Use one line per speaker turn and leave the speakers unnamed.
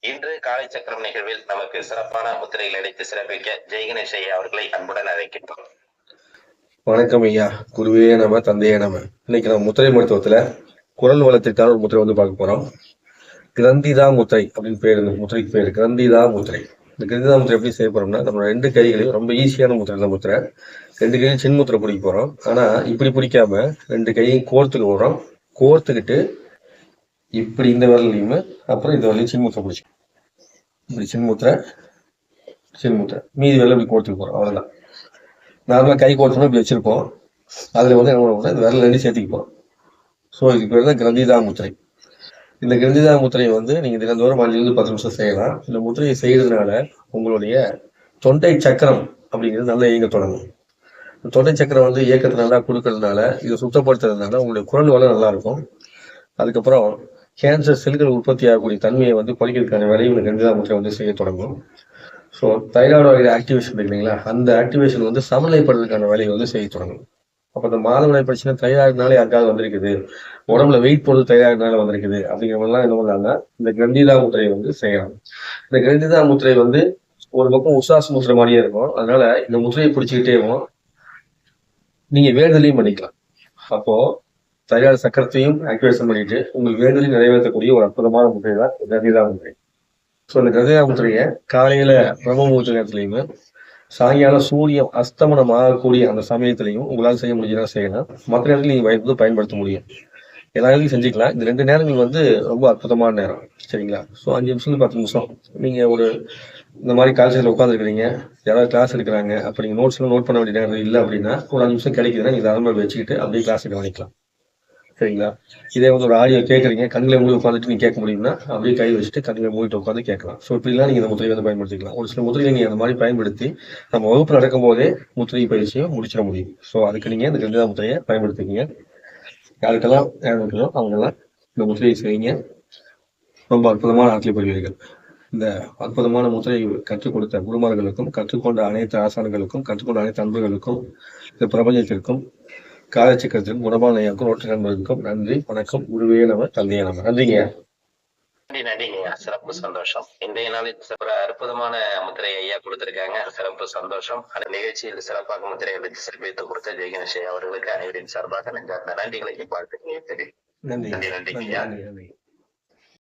இன்று காலை சக்கரம் நிகழ்வில் நமக்கு சிறப்பான முத்திரைகள் அடித்து சிறப்பிக்க ஜெய்கணேஷ் ஐயா அவர்களை அன்புடன் அழைக்கின்றோம்.
வணக்கம் ஐயா. குருவே நம, தந்தையே நம. இன்னைக்கு நம்ம முத்திரை மருத்துவத்துல குரல் வளத்திற்கான ஒரு முத்திரை வந்து பார்க்க போறோம். கிரந்திதா முத்திரை அப்படின்னு பேரு. இந்த முத்திரைக்கு பேரு கிரந்திதா முத்திரை. இந்த கிரந்திதா முத்திரை எப்படி செய்ய போறோம்னா, நம்ம 2 கைகளையும் ரொம்ப ஈஸியான முத்திரை தான் முத்திரை. 2 கையும் சின்ன முத்திரை பிடிக்க போறோம். ஆனா இப்படி பிடிக்காம 2 கையையும் கோர்த்துக்க போறோம். கோர்த்துக்கிட்டு இப்படி இந்த விரலையும் அப்புறம் இந்த விரலையும் சின்ன முத்திரை பிடிச்சி இப்படி சின்ன முத்திரை மீதி விரல இப்படி கோர்த்துக்க போறோம். அவ்வளவுதான். நார்மலா கை கோர்த்தோம்னா இப்படி வச்சிருப்போம். அதுல வந்து என்ன பண்ணுவோம்னா இந்த விரல் 2 சேர்த்துப்போம். ஸோ இதுக்கு பேர் தான் கிரந்திதா முத்திரை. இந்த கிரந்திதா முத்திரையை வந்து நீங்க தினந்தோறும் 5 10 நிமிஷம் செய்யலாம். இந்த முத்திரையை செய்யறதுனால உங்களுடைய தொண்டை சக்கரம் அப்படிங்கிறது நல்லா இயங்க தொடங்கும். தொண்டை சக்கரம் வந்து இயக்கத்தை நல்லா கொடுக்கறதுனால, இதை சுத்தப்படுத்துறதுனால உங்களுடைய குரல் வளம் நல்லா இருக்கும். அதுக்கப்புறம் கேன்சர் செல்கள் உற்பத்தி ஆகக்கூடிய தன்மையை வந்து குறைக்கிறதுக்கான வேலையை இந்த கிரந்திதா முத்திரை வந்து செய்ய தொடங்கும். ஸோ தைராய்டு ஆக்டிவேஷன் இருக்கு இல்லைங்களா, அந்த ஆக்டிவேஷன் வந்து சமநிலைப்படுறதுக்கான வேலையை வந்து செய்ய தொடங்கும். அப்போ இந்த மாதவிடாய் பிரச்சனை தைராய்டுனால யாருக்காவது வந்திருக்குது, உடம்புல வெயிட் போடுறது தைராய்டுனால வந்திருக்குது அப்படிங்கிற மாதிரிலாம் என்ன பண்ணலாம்னா இந்த கிரந்திதா முத்திரையை வந்து செய்யலாம். இந்த கிரந்திதா முத்திரை வந்து ஒரு பக்கம் உசாஸ் முத்திரை மாதிரியே இருக்கும். அதனால இந்த முத்திரையை பிடிச்சிக்கிட்டேவும் நீங்க வேண்டுதலையும் பண்ணிக்கலாம். அப்போ தைராய்டு சக்கரத்தையும் ஆக்டிவேஷன் பண்ணிட்டு உங்களுக்கு வேண்டுதலையும் நிறைவேற்றக்கூடிய ஒரு அற்புதமான முத்திரை தான் கிரந்திதா முத்திரை. ஸோ இந்த கிரந்திதா முத்திரையை காலையில பிரம்ம முகூர்த்த நேரத்துலையுமே, சாயங்காலம் சூரியன் அஸ்தமனம் ஆகக்கூடிய அந்த சமயத்திலையும் உங்களால் செய்ய முடியுதுன்னா செய்யலாம். மற்ற நேரத்தில் நீங்க பயன்படுத்த முடியும். எல்லா நேரத்துலையும் செஞ்சுக்கலாம். இந்த 2 நேரங்கள் வந்து ரொம்ப அற்புதமான நேரம். சரிங்களா? ஸோ 5 நிமிஷம் 10 நிமிஷம் நீங்க இந்த மாதிரி காலேஜில் உட்காந்துருக்கிறீங்க, யாராவது கிளாஸ் எடுக்கிறாங்க, அப்போ நீங்க நோட்ஸ்லாம் நோட் பண்ண வேண்டிய நேரம் இல்லை அப்படின்னா ஒரு 5 நிமிஷம் கிடைக்குதுன்னா நீங்க அதை மாதிரி வச்சுக்கிட்டு அப்படியே கிளாஸ் கவனிக்கலாம். சரிங்களா? இதே வந்து ஒரு ஆடியோ கேட்குறீங்க, கண்ணில் மூடி உட்காந்துட்டு நீங்க கேட்க முடியும்னா அப்படியே கை வச்சுட்டு கண்ணில் மூடிட்டு உட்காந்து கேட்கலாம். ஸோ இப்படிலாம் நீங்க இந்த முத்திரையை வந்து பயன்படுத்திக்கலாம். ஒரு சில முத்திரையை நீங்க அந்த மாதிரி பயன்படுத்தி நம்ம வகுப்பு நடக்கும் போதே முத்திரை பயிற்சியும் முடிச்சிட முடியும். ஸோ அதுக்கு நீங்க இந்த கிரந்திதா முத்திரையை பயன்படுத்திக்கிங்க. யாருக்கெல்லாம் இருக்கோ அவங்கெல்லாம் இந்த முத்திரையை செய்யுங்க. ரொம்ப அற்புதமான ஆற்றலை பெறுவீர்கள். இந்த அற்புதமான முத்திரையை கற்றுக் கொடுத்த குருமார்களுக்கும், கற்றுக்கொண்ட அனைத்து ஆசான்களுக்கும், கற்றுக்கொண்ட அனைத்து அன்பர்களுக்கும், இந்த பிரபஞ்சத்திற்கும், காலச்சக்கரத்திற்கும், குணபானையாக்கும், ரோட்டு நண்பர்களுக்கும் நன்றி, வணக்கம். குருவே நம, தந்தையே நம. நன்றிங்க.
நன்றிங்க. சிறப்பு சந்தோஷம். இன்றைய நாளில் அற்புதமான முத்திரை ஐயா கொடுத்திருக்காங்க. சிறப்பு சந்தோஷம். அந்த நிகழ்ச்சியில் சிறப்பாக முத்திரை எடுத்து சிறப்பித்து கொடுத்த ஜெய்கணேஷ் அவர்களுக்கு அனைவரின் சார்பாக நன்றிகளை வாழ்த்துக்கிறேன்.
நன்றி.